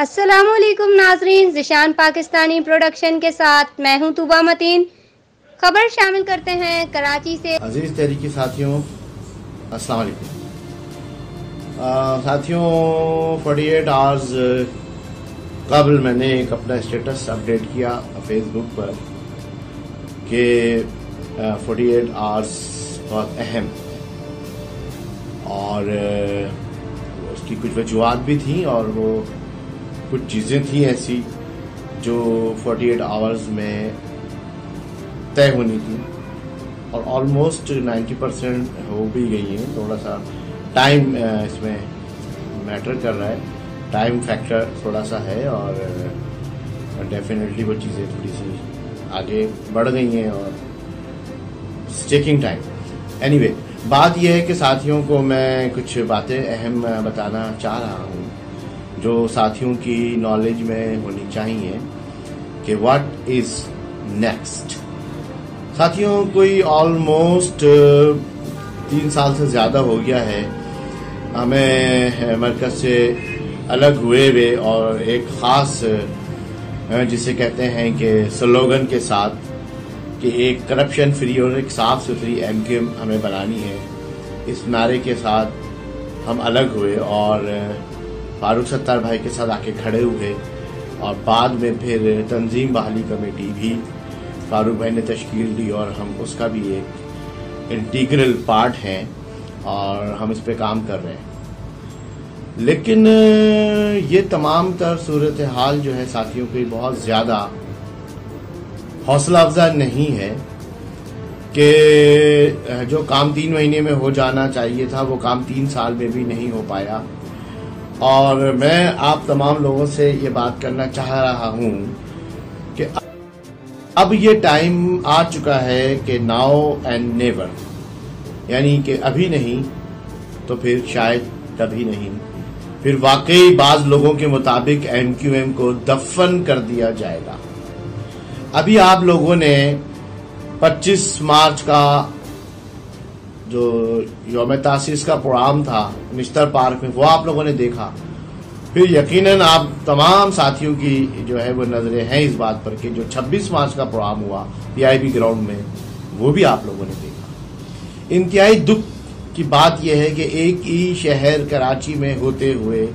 अस्सलामुअलैकुम नाजरीन, ज़िशान पाकिस्तानी प्रोडक्शन के साथ मैं हूं तूबा मतीन। खबर शामिल करते हैं कराची से। अजीज तहरीकी साथियों, अस्सलाम वालेकुम। साथियों, 48 आवर्स कबल मैंने एक अपना स्टेटस अपडेट किया फेसबुक पर कि 48 आवर्स बहुत अहम, और उसकी कुछ वजूहत भी थी और वो कुछ चीज़ें थी ऐसी जो 48 आवर्स में तय होनी थी और ऑलमोस्ट 90% हो भी गई हैं। थोड़ा सा टाइम इसमें मैटर कर रहा है, टाइम फैक्टर थोड़ा सा है और डेफिनेटली वो चीज़ें थोड़ी सी आगे बढ़ गई हैं और टेकिंग टाइम। एनीवे, बात यह है कि साथियों को मैं कुछ बातें अहम बताना चाह रहा हूँ जो साथियों की नॉलेज में होनी चाहिए कि व्हाट इज नेक्स्ट। साथियों, कोई ऑलमोस्ट 3 साल से ज़्यादा हो गया है हमें मरकज़ से अलग हुए हुए और एक ख़ास जिसे कहते हैं कि स्लोगन के साथ कि एक करप्शन फ्री और एक साफ सुथरी MQM हमें बनानी है। इस नारे के साथ हम अलग हुए और फारूक सत्तार भाई के साथ आके खड़े हुए और बाद में फिर तंजीम बहाली कमेटी भी फारूक भाई ने तश्कील दी और हम उसका भी एक इंटीग्रल पार्ट हैं और हम इस पे काम कर रहे हैं। लेकिन ये तमाम तर सूरत हाल जो है साथियों की बहुत ज़्यादा हौसला अफजा नहीं है कि जो काम 3 महीने में हो जाना चाहिए था वो काम 3 साल में भी नहीं हो पाया। और मैं आप तमाम लोगों से ये बात करना चाह रहा हूँ कि अब ये टाइम आ चुका है कि नाउ एंड नेवर, यानी कि अभी नहीं तो फिर शायद कभी नहीं, फिर वाकई बाज लोगों के मुताबिक MQM को दफन कर दिया जाएगा। अभी आप लोगों ने 25 मार्च का जो यौम तासीस का प्रोग्राम था निश्तर पार्क में, वो आप लोगों ने देखा। फिर यकीनन आप तमाम साथियों की जो है वो नजरें हैं इस बात पर कि जो 26 मार्च का प्रोग्राम हुआ PIB ग्राउंड में, वो भी आप लोगों ने देखा। इंतहाई दुख की बात यह है कि एक ही शहर कराची में होते हुए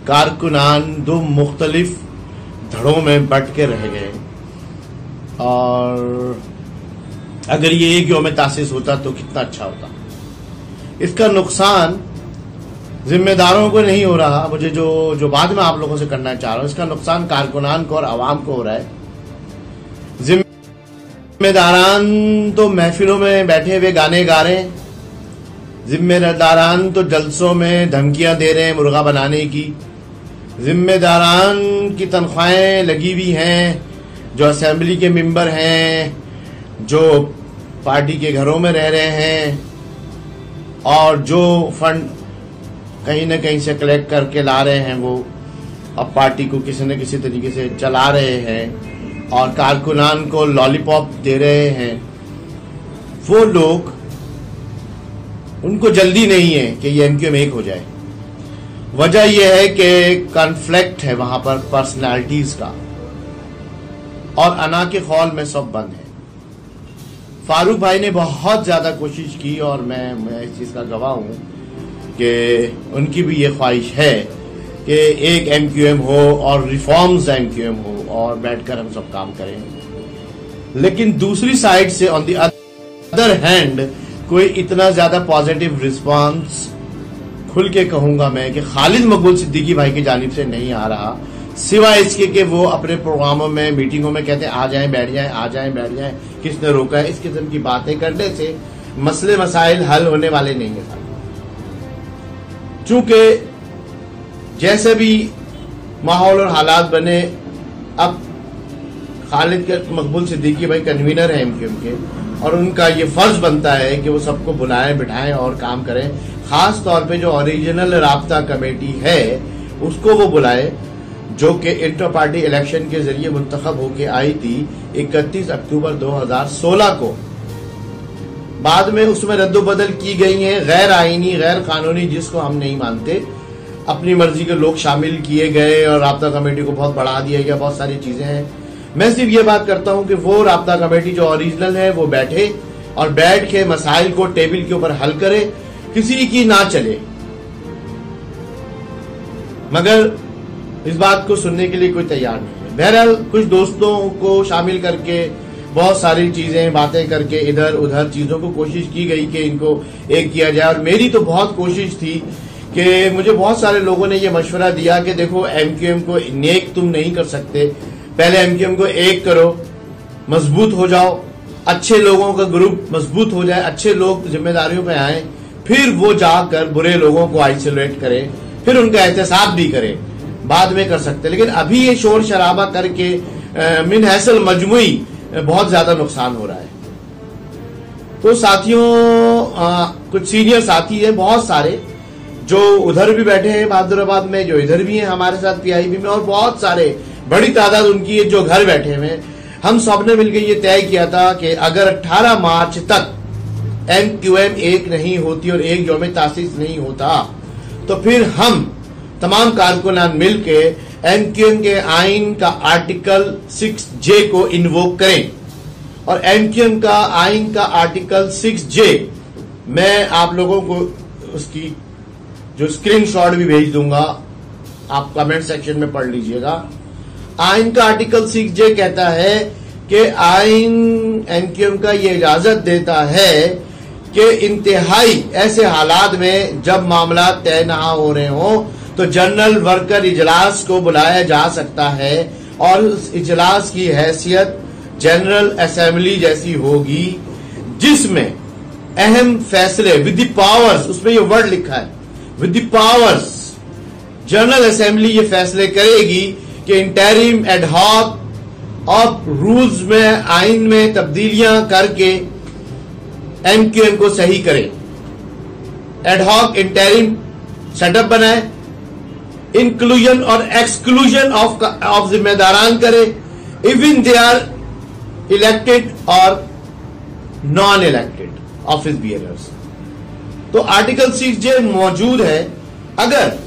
कारकुनान 2 मुख्तलिफ धड़ों में बंट के रह गए और अगर ये एक यौम तासीस होता तो कितना अच्छा होता। इसका नुकसान जिम्मेदारों को नहीं हो रहा, मुझे जो बात मैं आप लोगों से करना चाह रहा हूं, इसका नुकसान कारकुनान को और आवाम को हो रहा है। जिम्मेदारान तो महफिलों में बैठे हुए गाने गा रहे हैं, जिम्मेदारान तो जलसों में धमकियां दे रहे हैं मुर्गा बनाने की, जिम्मेदारान की तनख्वाहें लगी हुई हैं, जो असेंबली के मेंबर हैं, जो पार्टी के घरों में रह रहे हैं और जो फंड कहीं न कहीं से कलेक्ट करके ला रहे हैं वो अब पार्टी को किसी न किसी तरीके से चला रहे हैं और कारकुनान को लॉलीपॉप दे रहे हैं। वो लोग, उनको जल्दी नहीं है कि ये MQM एक हो जाए। वजह यह है कि कॉन्फ्लिक्ट है वहां पर पर्सनालिटीज का और अना के खौल में सब बंद है। फारूक भाई ने बहुत ज्यादा कोशिश की और मैं इस चीज का गवाह हूं कि उनकी भी ये ख्वाहिश है कि एक MQM हो और रिफॉर्म्स MQM हो और बैठकर हम सब काम करें। लेकिन दूसरी साइड से ऑन द अदर हैंड कोई इतना ज्यादा पॉजिटिव रिस्पांस, खुल के कहूंगा मैं, कि खालिद मकबूल सिद्दीकी भाई की जानिब से नहीं आ रहा, सिवाय इसके कि वो अपने प्रोग्रामों में, मीटिंगों में कहते हैं आ जाएं बैठ जाएं, आ जाएं बैठ जाएं, किसने रोका है। इस किस्म की बातें करने से मसले मसाइल हल होने वाले नहीं है। चूंकि जैसे भी माहौल और हालात बने, अब खालिद मकबूल सिद्दीकी भाई कन्वीनर है MQM के और उनका ये फर्ज बनता है कि वो सबको बुलाएं, बिठाएं और काम करें। खास तौर पे जो ओरिजिनल राब्ता कमेटी है उसको वो बुलाए, जो कि इंटर पार्टी इलेक्शन के जरिए मुंतखब होके आई थी 31 अक्टूबर 2016 को। बाद में उसमें रद्दोबदल की गई है, गैर आईनी, गैर कानूनी, जिसको हम नहीं मानते, अपनी मर्जी के लोग शामिल किए गए और राब्ता कमेटी को बहुत बढ़ा दिया गया, बहुत सारी चीजें हैं। मैं सिर्फ ये बात करता हूं कि वो राब्ता कमेटी जो ओरिजिनल है वो बैठे और बैठ के मसाइल को टेबल के ऊपर हल करे, किसी की ना चले। मगर इस बात को सुनने के लिए कोई तैयार नहीं है। बहरहाल कुछ दोस्तों को शामिल करके बहुत सारी चीजें बातें करके इधर उधर चीजों को कोशिश की गई कि इनको एक किया जाए, और मेरी तो बहुत कोशिश थी कि मुझे बहुत सारे लोगों ने ये मशवरा दिया कि देखो एमक्यूएम को नेक तुम नहीं कर सकते, पहले एमक्यूएम को एक करो, मजबूत हो जाओ, अच्छे लोगों का ग्रुप मजबूत हो जाए, अच्छे लोग जिम्मेदारियों पे आए, फिर वो जाकर बुरे लोगों को आइसोलेट करें, फिर उनका एहतसाब भी करें, बाद में कर सकते। लेकिन अभी ये शोर शराबा करके मिन हैसल मजमुई बहुत ज्यादा नुकसान हो रहा है। तो साथियों, कुछ सीनियर साथी हैं बहुत सारे जो उधर भी बैठे हैं बहादुराबाद में, जो इधर भी हैं हमारे साथ पीआईबी में, और बहुत सारे बड़ी तादाद उनकी है जो घर बैठे हुए। हम सब ने मिलकर ये तय किया था कि अगर 18 मार्च तक एमक्यूएम एक नहीं होती और एक यौम तासीस नहीं होता तो फिर हम तमाम कारकुनान मिलके एमक्यूएम के आइन का आर्टिकल 6J को इन्वोक करें। और एमक्यूएम का आइन का आर्टिकल 6J मैं आप लोगों को उसकी जो स्क्रीनशॉट भी भेज दूंगा, आप कमेंट सेक्शन में पढ़ लीजिएगा। आइन का आर्टिकल 6J कहता है कि आइन एमक्यूएम का ये इजाजत देता है कि इंतहाई ऐसे हालात में जब मामला तय ना हो रहे हो तो जनरल वर्कर इजलास को बुलाया जा सकता है, और उस इजलास की हैसियत जनरल असेंबली जैसी होगी, जिसमें अहम फैसले विद द पावर्स, उसमें ये वर्ड लिखा है with the powers, general assembly ये फैसले करेगी कि इंटरिम एडहॉक और रूल्स में आइन में तब्दीलियां करके एमक्यूएम को सही करें, एडहॉक इंटरिम सेटअप बनाए, इंक्लूजन और एक्सक्लूजन ऑफ जिम्मेदारान करे, इवन दे आर इलेक्टेड और नॉन इलेक्टेड ऑफिस बियरर्स। तो आर्टिकल 6J मौजूद है। अगर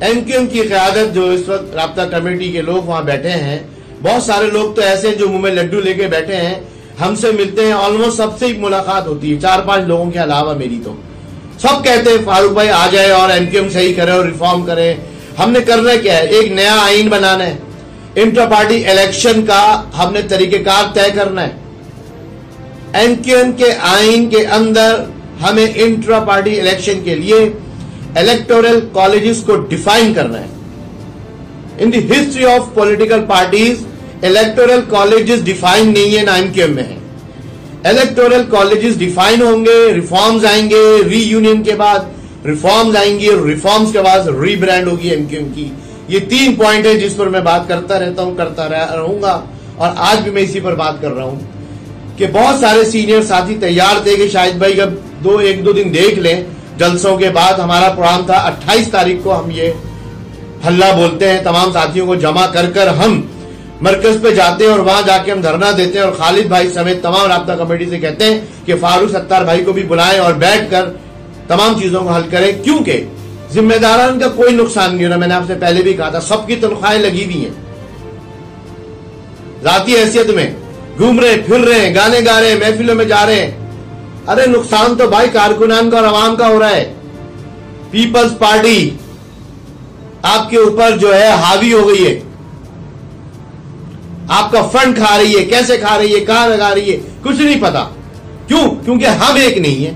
एमक्यूएम की क़यादत जो इस वक्त राब्ता कमेटी के लोग वहां बैठे हैं, बहुत सारे लोग तो ऐसे हैं जो मुंह में लड्डू लेके बैठे हैं, हमसे मिलते हैं, ऑलमोस्ट सबसे ही मुलाकात होती है, 4-5 लोगों के अलावा मेरी तो सब कहते हैं फारूक भाई आ जाए और एमक्यूएम सही करे और रिफॉर्म करे। हमने करना क्या है, एक नया आइन बनाना है, इंटर पार्टी इलेक्शन का हमने तरीकेकार तय करना है। एमक्यूएम के आइन के अंदर हमें इंट्रा पार्टी इलेक्शन के लिए इलेक्टोरल कॉलेजेस को डिफाइन करना है। In the history of political parties electoral colleges define नहीं है, ना एमक्यूएम में है। इलेक्टोरल कॉलेजेस डिफाइन होंगे, रिफॉर्म्स आएंगे, रीयूनियन के बाद रिफॉर्म्स आएंगी और रिफॉर्म्स के बाद रीब्रांड होगी एमक्यूएम की। ये 3 पॉइंट है जिस पर मैं बात करता रहता हूं, करता रहूंगा, और आज भी मैं इसी पर बात कर रहा हूं कि बहुत सारे सीनियर साथी तैयार थे कि शायद भाई अब 1-2 दिन देख लें जलसों के बाद। हमारा प्रोग्राम था 28 तारीख को, हम ये हल्ला बोलते हैं, तमाम साथियों को जमा कर हम मरकज पे जाते हैं और वहां जाके हम धरना देते हैं और खालिद भाई समेत तमाम राब्ता कमेटी से कहते हैं कि फारूक सत्तार भाई को भी बुलाएं और बैठकर तमाम चीजों को हल करें, क्योंकि जिम्मेदारान का कोई नुकसान नहीं हो रहा। मैंने आपसे पहले भी कहा था, सबकी तनख्वाहें लगी हुई हैं, जाती हैसियत में घूम रहे फिर रहे हैं, गाने गा रहे हैं, महफिलों में जा रहे हैं। अरे नुकसान तो भाई कारकुनान का और अवाम का हो रहा है। पीपल्स पार्टी आपके ऊपर जो है हावी हो गई है, आपका फंड खा रही है, कैसे खा रही है, कहां लगा रही है, कुछ नहीं पता। क्यों? क्योंकि हम एक नहीं है।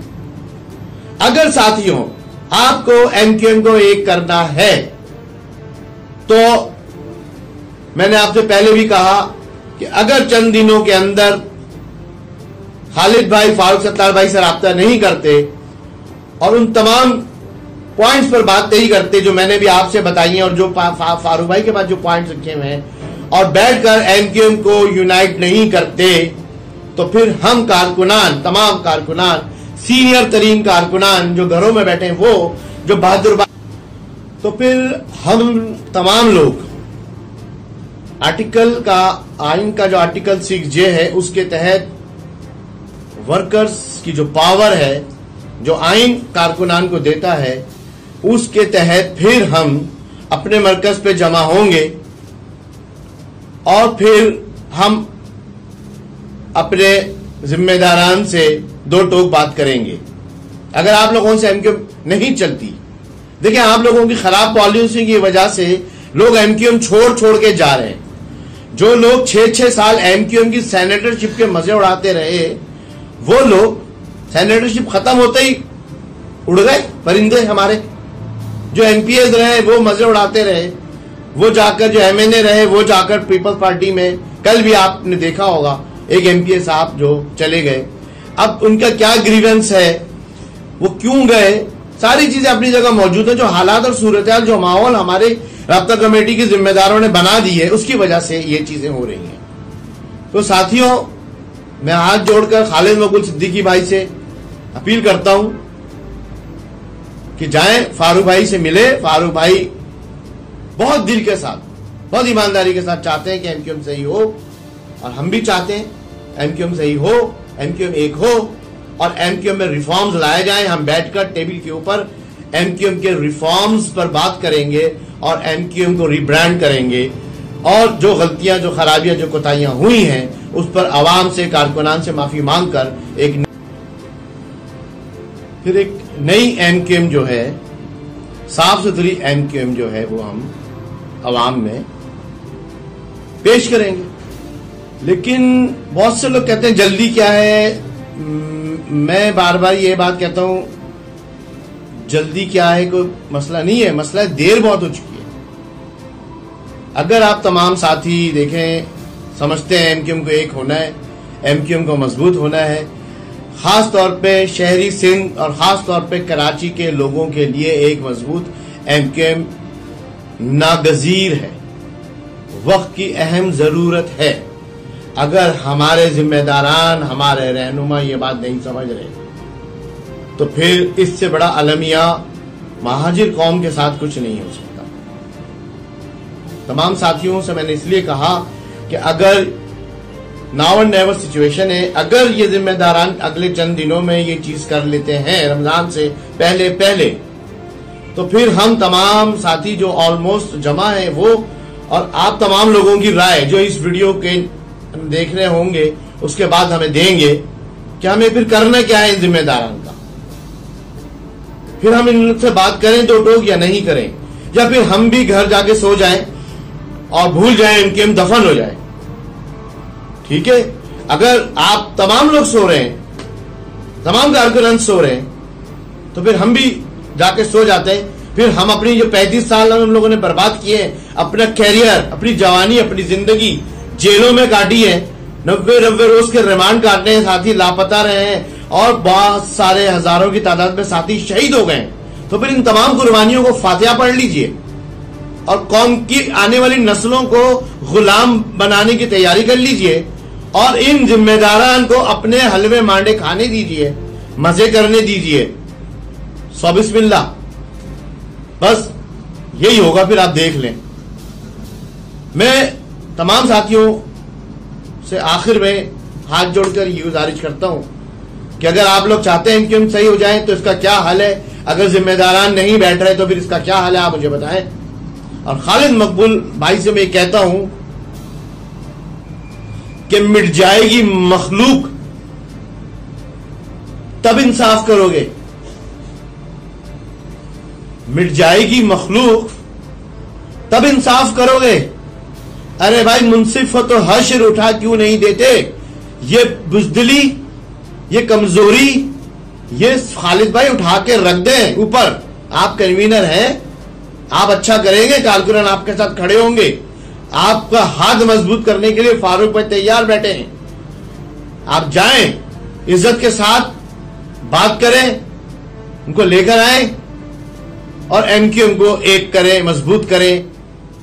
अगर साथियों आपको एमक्यूएम को एक करना है तो मैंने आपसे पहले भी कहा कि अगर चंद दिनों के अंदर खालिद भाई फारूक सत्तार भाई से राब्ता नहीं करते और उन तमाम पॉइंट्स पर बात नहीं करते जो मैंने भी आपसे बताई हैं और जो फारूक भाई के पास जो पॉइंट्स रखे हुए हैं, और बैठकर एमक्यूएम को यूनाइट नहीं करते, तो फिर हम कारकुनान, तमाम कारकुनान, सीनियर तरीन कारकुनान जो घरों में बैठे हैं, वो जो बहादुर, तो फिर हम तमाम लोग आर्टिकल का, आइन का जो आर्टिकल 6J है उसके तहत वर्कर्स की जो पावर है, जो आइन कारकुनान को देता है उसके तहत फिर हम अपने मरकज पे जमा होंगे और फिर हम अपने जिम्मेदारान से दो टोक बात करेंगे। अगर आप लोगों से एमक्यूएम नहीं चलती, देखिए आप लोगों की खराब पॉलिसी की वजह से लोग एमक्यूएम छोड़ के जा रहे हैं। जो लोग 6-6 साल एमक्यूएम की सेनेटरशिप के मजे उड़ाते रहे, वो लोग सेनेटरशिप खत्म होते ही उड़ गए परिंदे। हमारे जो एमपीएस रहे वो मजे उड़ाते रहे, वो जाकर जो एमएनए रहे वो जाकर पीपल्स पार्टी में, कल भी आपने देखा होगा एक एमपीएस साहब जो चले गए। अब उनका क्या ग्रीवेंस है, वो क्यों गए, सारी चीजें अपनी जगह मौजूद है। जो हालात और सूरत जो माहौल हमारे राब्ता कमेटी के जिम्मेदारों ने बना दी है, उसकी वजह से ये चीजें हो रही हैं। तो साथियों, मैं हाथ जोड़कर खालिद मकबूल सिद्दीकी भाई से अपील करता हूं कि जाएं, फारूक भाई से मिले। फारूक भाई बहुत दिल के साथ, बहुत ईमानदारी के साथ चाहते हैं कि एमक्यूएम सही हो, और हम भी चाहते हैं एमक्यूएम सही हो, एमक्यूएम एक हो और एमक्यूएम में रिफॉर्म्स लाए जाएं। हम बैठकर टेबल के ऊपर एमक्यूएम के रिफॉर्म्स पर बात करेंगे और एमक्यूएम को रिब्रांड करेंगे, और जो गलतियां, जो खराबियां, जो कोताहियां हुई हैं उस पर आवाम से, कारकुनान से माफी मांगकर एक नई एमक्यूएम जो है, साफ सुथरी एमक्यूएम जो है, वो हम आवाम में पेश करेंगे। लेकिन बहुत से लोग कहते हैं जल्दी क्या है। मैं बार बार ये बात कहता हूं, जल्दी क्या है कोई मसला नहीं है, मसला है देर बहुत हो चुकी है। अगर आप तमाम साथी देखें, समझते हैं एमक्यूएम को एक होना है, एमक्यूएम को मजबूत होना है, खास तौर पे शहरी सिंध और खास तौर पे कराची के लोगों के लिए एक मजबूत एमक्यूएम नागजीर है, वक्त की अहम जरूरत है। अगर हमारे जिम्मेदारान, हमारे रहनुमा ये बात नहीं समझ रहे, तो फिर इससे बड़ा अलमिया महाजिर कौम के साथ कुछ नहीं हो सकता। तमाम साथियों से मैंने इसलिए कहा कि अगर नाउ एंड नेवर सिचुएशन है, अगर ये जिम्मेदारान अगले चंद दिनों में ये चीज कर लेते हैं रमजान से पहले, तो फिर हम तमाम साथी जो ऑलमोस्ट जमा है वो, और आप तमाम लोगों की राय जो इस वीडियो के देख रहे होंगे, उसके बाद हमें देंगे कि हमें फिर करना क्या है इन जिम्मेदारान का। फिर हम इनसे बात करें दो टोक या नहीं करें, या फिर हम भी घर जाके सो जाएं और भूल जाएं, इनके हम दफन हो जाएं। ठीक है, अगर आप तमाम लोग सो रहे हैं, तमाम कारकुनान सो रहे हैं, तो फिर हम भी जाके सो जाते हैं। फिर हम अपनी जो 35 साल हम लोगों ने बर्बाद किए, अपना कैरियर, अपनी जवानी, अपनी जिंदगी जेलों में काटी है, 90 रोज के रिमांड काटने हैं, साथी लापता रहे हैं और बहुत सारे हजारों की तादाद में साथी शहीद हो गए। तो फिर इन तमाम कुर्बानियों को फातिहा पढ़ लीजिए और कौम की आने वाली नस्लों को गुलाम बनाने की तैयारी कर लीजिए, और इन जिम्मेदारान को अपने हलवे मांडे खाने दीजिए, मजे करने दीजिए। सो बिस्मिल्लाह, बस यही होगा, फिर आप देख लें। मैं तमाम साथियों से आखिर में हाथ जोड़कर ये गुजारिश करता हूं कि अगर आप लोग चाहते हैं कि हम सही हो जाएं, तो इसका क्या हल है। अगर जिम्मेदारान नहीं बैठ रहे तो फिर इसका क्या हल है, आप मुझे बताएं। और खालिद मकबूल भाई से मैं कहता हूं कि मिट जाएगी मखलूक तब इंसाफ करोगे, मिट जाएगी मखलूक तब इंसाफ करोगे। अरे भाई, मुंसिफ हो तो हश्र उठा क्यों नहीं देते। ये बुजदिली, ये कमजोरी, ये खालिद भाई उठा के रख दें ऊपर। आप कन्वीनर हैं, आप अच्छा करेंगे, कारकुनान आपके साथ खड़े होंगे, आपका हाथ मजबूत करने के लिए फारूक भाई तैयार बैठे हैं। आप जाएं, इज्जत के साथ बात करें, उनको लेकर आए और एमक्यूएम को एक करें, मजबूत करें।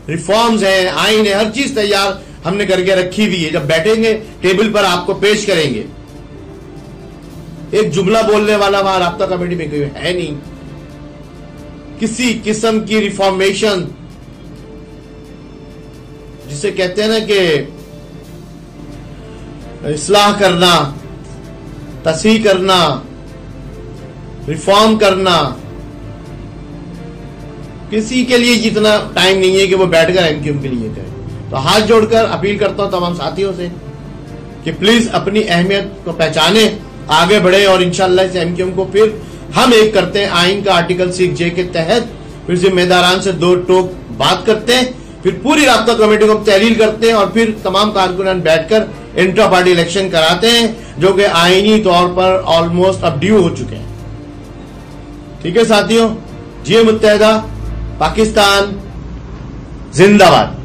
रिफॉर्म्स हैं, आईन है, हर चीज तैयार हमने करके रखी हुई है। जब बैठेंगे टेबल पर आपको पेश करेंगे। एक जुमला बोलने वाला वहां राब्ता कमेटी में कोई है नहीं। किसी किस्म की रिफॉर्मेशन, जिसे कहते हैं ना कि इस्लाह करना, तस्हीह करना, रिफॉर्म करना, किसी के लिए इतना टाइम नहीं है कि वो बैठकर एमक्यूएम के लिए कहे। तो हाथ जोड़कर अपील करता हूं तमाम साथियों से कि प्लीज अपनी अहमियत को पहचाने, आगे बढ़े और इंशाल्लाह इस एमक्यूएम को फिर हम एक करते हैं आइन का आर्टिकल 6J के तहत, फिर जिम्मेदारान से दो टोक बात करते हैं, फिर पूरी राब्ता कमेटी को तहलील करते हैं और फिर तमाम कारकुनान बैठकर इंट्रा पार्टी इलेक्शन कराते हैं, जो कि आईनी तौर पर ऑलमोस्ट अब ड्यू हो चुके हैं। ठीक है साथियों, जिये मुत्तहदा, पाकिस्तान जिंदाबाद।